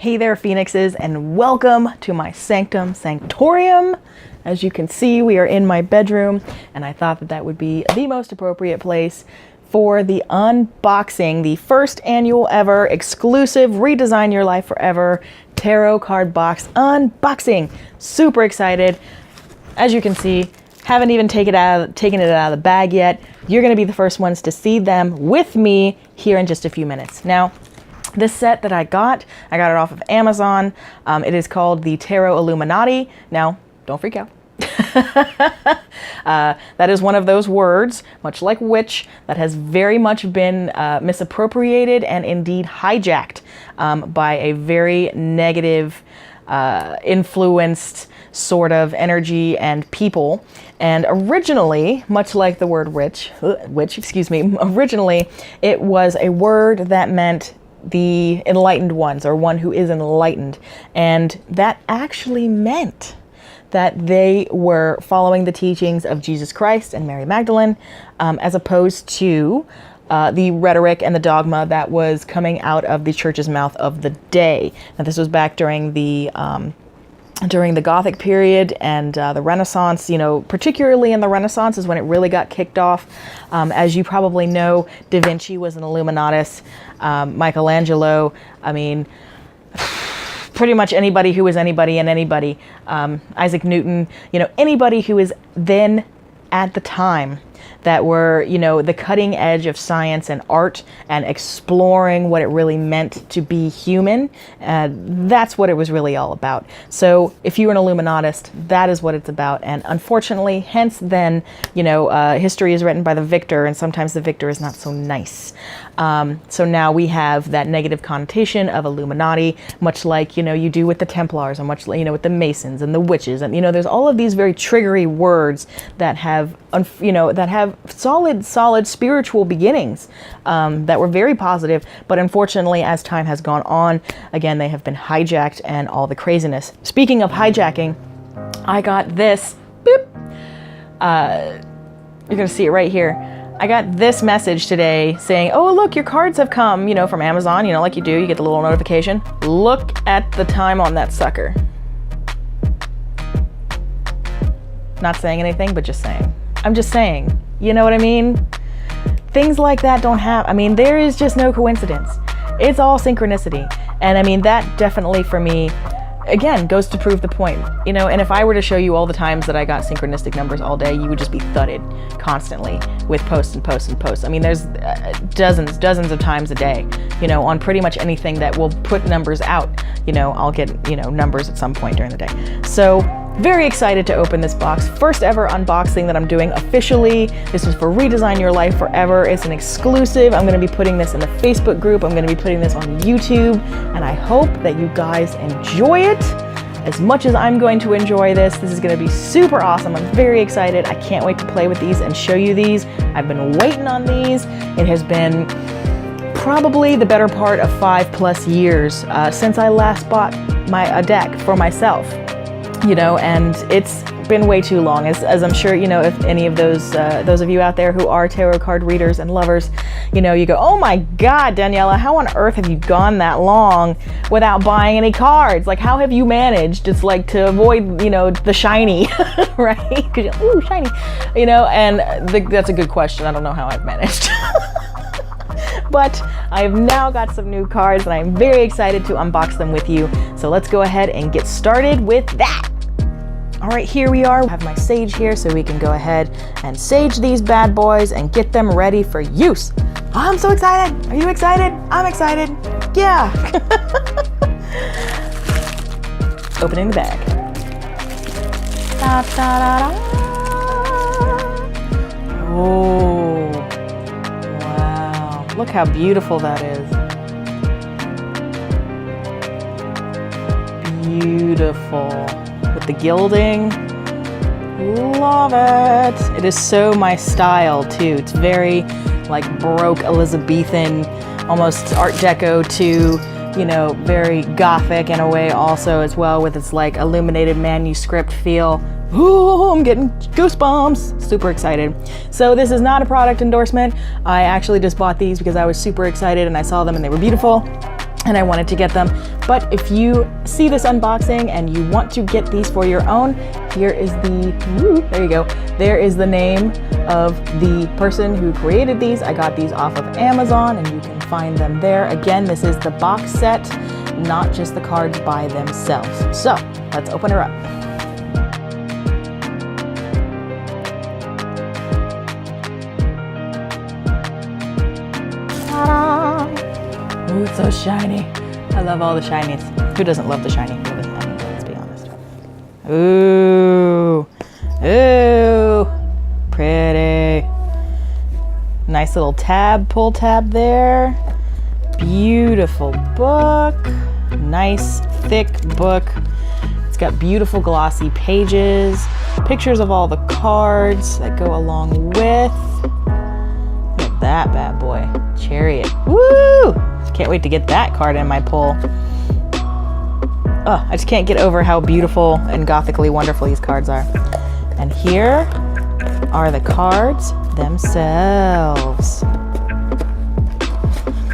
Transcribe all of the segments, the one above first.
Hey there, Phoenixes, and welcome to my Sanctum Sanctorium. As you can see, we are in my bedroom, and I thought that that would be the most appropriate place for the unboxing, the first annual ever exclusive Redesign Your Life Forever tarot card box unboxing. Super excited. As you can see, haven't even taken it out of the bag yet. You're going to be the first ones to see them with me here in just a few minutes. Now, this set that I got it off of Amazon. It is called the Tarot Illuminati. Now, don't freak out. That is one of those words, much like witch, that has very much been misappropriated and indeed hijacked by a very negative influenced sort of energy and people. And originally, much like the word witch, originally it was a word that meant the enlightened ones, or one who is enlightened. And that actually meant that they were following the teachings of Jesus Christ and Mary Magdalene, as opposed to the rhetoric and the dogma that was coming out of the church's mouth of the day. Now, this was back during the Gothic period and the Renaissance. You know, particularly in the Renaissance is when it really got kicked off. As you probably know, Da Vinci was an Illuminatus. Michelangelo, I mean, pretty much anybody who was anybody and anybody. Isaac Newton, you know, anybody who is then at the time that were, you know, the cutting edge of science and art and exploring what it really meant to be human. That's what it was really all about. So if you're an Illuminatist, that is what it's about. And unfortunately, hence then, you know, history is written by the victor, and sometimes the victor is not so nice. So now we have that negative connotation of Illuminati, much like, you know, you do with the Templars, and much like, you know, with the Masons and the witches. And, you know, there's all of these very triggery words that have, you know, that have solid spiritual beginnings, that were very positive. But unfortunately, as time has gone on, again, they have been hijacked and all the craziness. Speaking of hijacking, I got this, boop, you're gonna see it right here. I got this message today saying, oh, look, your cards have come, you know, from Amazon, you know, like you do, you get the little notification. Look at the time on that sucker. Not saying anything, but just saying. I'm just saying, you know what I mean? Things like that don't have, I mean, there is just no coincidence. It's all synchronicity. And I mean, that definitely for me, again, goes to prove the point, you know. And if I were to show you all the times that I got synchronistic numbers all day, you would just be thudded constantly with posts and posts and posts. I mean, there's dozens of times a day, you know, on pretty much anything that will put numbers out, you know, I'll get, you know, numbers at some point during the day. So very excited to open this box. First ever unboxing that I'm doing officially. This is for Redesign Your Life Forever. It's an exclusive. I'm going to be putting this in the Facebook group. I'm going to be putting this on YouTube, and I hope that you guys enjoy it as much as I'm going to enjoy this. This is going to be super awesome. I'm very excited. I can't wait to play with these and show you these. I've been waiting on these. It has been probably the better part of 5+ years since I last bought a deck for myself. You know, and it's been way too long, as I'm sure, you know, if any of those of you out there who are tarot card readers and lovers, you know, you go, oh my God, Daniela, how on earth have you gone that long without buying any cards? Like, how have you managed just like to avoid, you know, the shiny, right? Because ooh, shiny, you know, and that's a good question. I don't know how I've managed. But I have now got some new cards, and I'm very excited to unbox them with you. So let's go ahead and get started with that. All right, here we are. I have my sage here so we can go ahead and sage these bad boys and get them ready for use. I'm so excited. Are you excited? I'm excited. Yeah. Opening the bag. Da, da, da, da. Oh. Look how beautiful that is. Beautiful. With the gilding. Love it. It is so my style too. It's very like Baroque Elizabethan, almost Art Deco to, you know, very Gothic in a way also as well, with its like illuminated manuscript feel. Ooh, I'm getting goosebumps. Super excited. So this is not a product endorsement. I actually just bought these because I was super excited and I saw them and they were beautiful. and I wanted to get them. But if you see this unboxing and you want to get these for your own, here is there you go. There is the name of the person who created these. I got these off of Amazon, and you can find them there. Again, this is the box set, not just the cards by themselves. So let's open her up. Ooh, it's so shiny. I love all the shinies. Who doesn't love the shiny, really? I mean, let's be honest. Ooh. Ooh. Pretty. Nice little tab, pull tab there. Beautiful book. Nice, thick book. It's got beautiful glossy pages. Pictures of all the cards that go along with. Look at that bad boy. Chariot. Woo! Can't wait to get that card in my pull. Oh, I just can't get over how beautiful and gothically wonderful these cards are. And here are the cards themselves.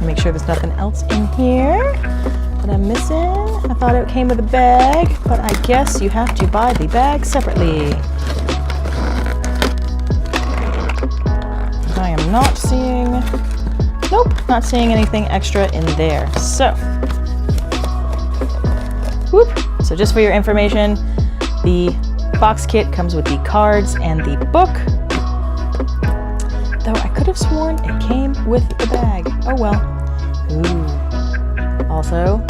Make sure there's nothing else in here that I'm missing. I thought it came with a bag, but I guess you have to buy the bag separately. I am not seeing... Nope, not seeing anything extra in there. So, whoop. So just for your information, the box kit comes with the cards and the book. Though I could have sworn it came with the bag. Oh well. Ooh. Also,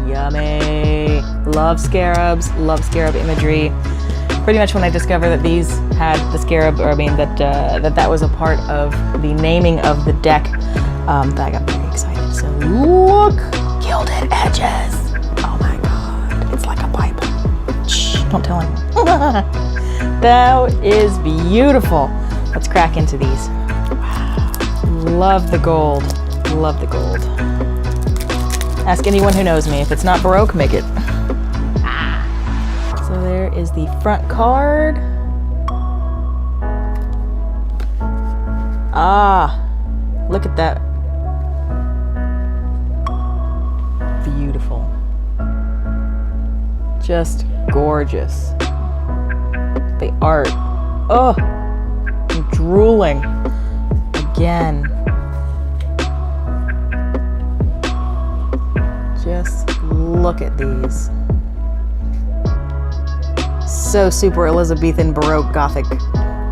yummy. Love scarabs, love scarab imagery. Pretty much when I discovered that these had the scarab, or I mean that was a part of the naming of the deck, I got very excited. So look, gilded edges. Oh my God, it's like a Bible. Shh, don't tell anyone. That is beautiful. Let's crack into these. Wow, love the gold, love the gold. Ask anyone who knows me. If it's not Baroque, make it. So there is the front card. Ah, look at that. Beautiful. Just gorgeous. The art. Oh, I'm drooling. Again. Just look at these. So super Elizabethan, Baroque, Gothic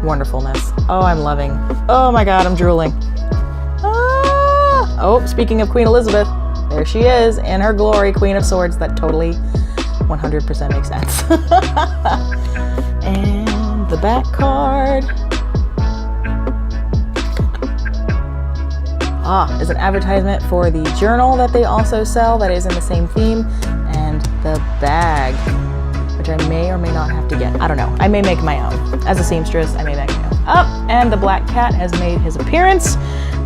wonderfulness. Oh, I'm loving. Oh my God, I'm drooling. Ah! Oh, speaking of Queen Elizabeth, there she is in her glory, Queen of Swords. That totally 100% makes sense. And the back card. Ah, is an advertisement for the journal that they also sell that is in the same theme, and the bag, which I may or may not have to get. I don't know. I may make my own. As a seamstress, I may make my own. Oh, and the black cat has made his appearance.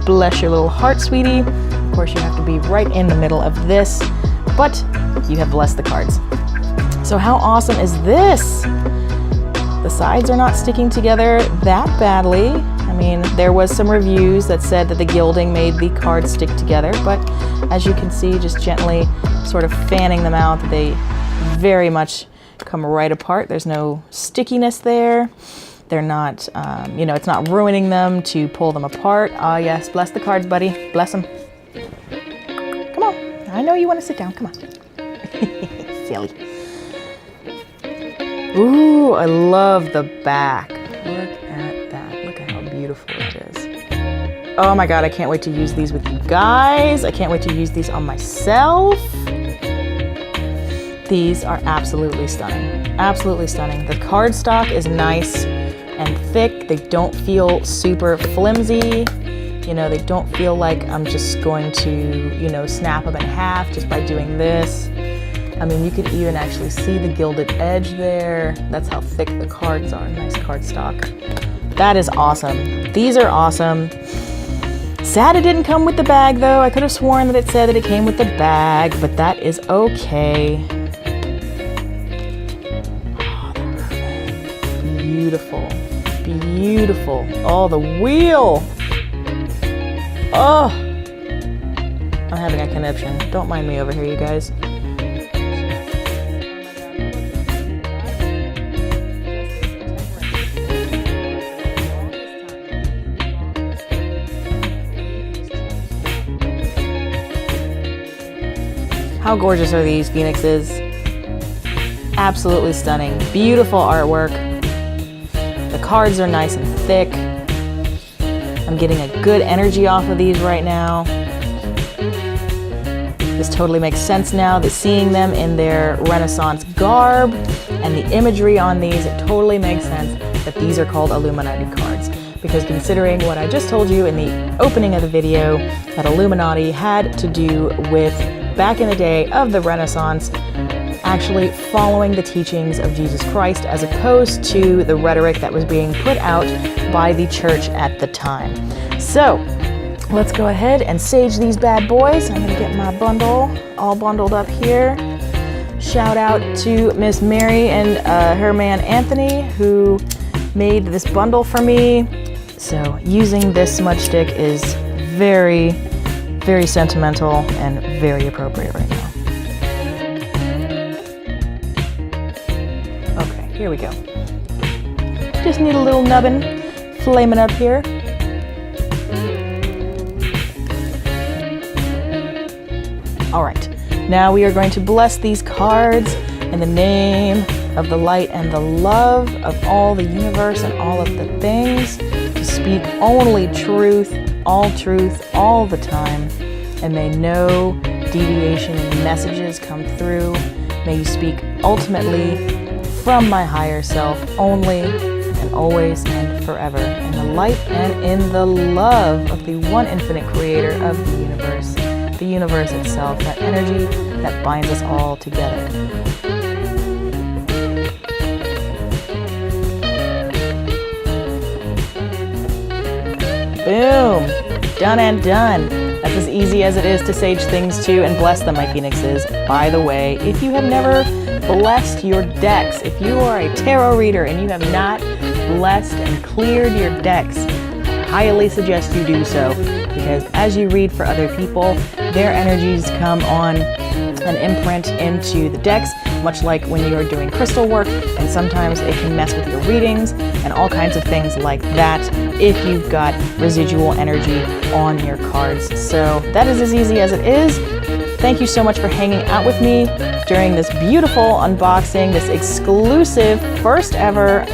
Bless your little heart, sweetie. Of course, you have to be right in the middle of this, but you have blessed the cards. So how awesome is this? The sides are not sticking together that badly. I mean, there was some reviews that said that the gilding made the cards stick together, but as you can see, just gently sort of fanning them out, they very much come right apart. There's no stickiness there. They're not, it's not ruining them to pull them apart. Ah, yes, bless the cards, buddy. Bless them. Come on. I know you want to sit down. Come on. Silly. Ooh, I love the back. Look at that. Look at how beautiful it is. Oh my God, I can't wait to use these with you guys. I can't wait to use these on myself. These are absolutely stunning. Absolutely stunning. The cardstock is nice and thick. They don't feel super flimsy. You know, they don't feel like I'm just going to, snap them in half just by doing this. I mean, you can even actually see the gilded edge there. That's how thick the cards are. Nice cardstock. That is awesome. These are awesome. Sad it didn't come with the bag though. I could have sworn that it said that it came with the bag, but that is okay. Oh, they're perfect. Beautiful. Beautiful. Oh, the wheel. Oh. I'm having a conniption. Don't mind me over here, you guys. How gorgeous are these phoenixes? Absolutely stunning. Beautiful artwork. The cards are nice and thick. I'm getting a good energy off of these right now. This totally makes sense now, that seeing them in their Renaissance garb and the imagery on these, it totally makes sense that these are called Illuminati cards. Because considering what I just told you in the opening of the video, that Illuminati had to do with, back in the day of the Renaissance, actually following the teachings of Jesus Christ as opposed to the rhetoric that was being put out by the church at the time. So let's go ahead and sage these bad boys. I'm gonna get my bundle all bundled up here. Shout out to Miss Mary and her man Anthony, who made this bundle for me. So using this smudge stick is very, very sentimental and very appropriate right now. Okay, here we go. Just need a little nubbin flaming up here. All right, now we are going to bless these cards in the name of the light and the love of all the universe and all of the things, to speak only truth all the time, and may no deviation in messages come through. May you speak ultimately from my higher self only and always and forever, in the light and in the love of the one infinite creator of the universe itself, that energy that binds us all together. Boom! Done and done. That's as easy as it is to sage things to and bless them, my phoenixes. By the way, if you have never blessed your decks, if you are a tarot reader and you have not blessed and cleared your decks, I highly suggest you do so, because as you read for other people, their energies come on and imprint into the decks, much like when you are doing crystal work, and sometimes it can mess with your readings and all kinds of things like that if you've got residual energy on your cards. So that is as easy as it is. Thank you so much for hanging out with me during this beautiful unboxing, this exclusive first ever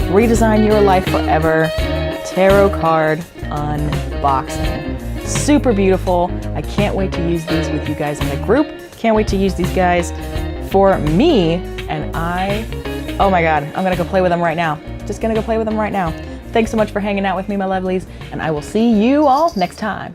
Redesign Your Life Forever tarot card unboxing. Super beautiful. I can't wait to use these with you guys in the group. Can't wait to use these guys for me, and oh my God, I'm gonna go play with them right now. Just gonna go play with them right now. Thanks so much for hanging out with me, my lovelies, and I will see you all next time.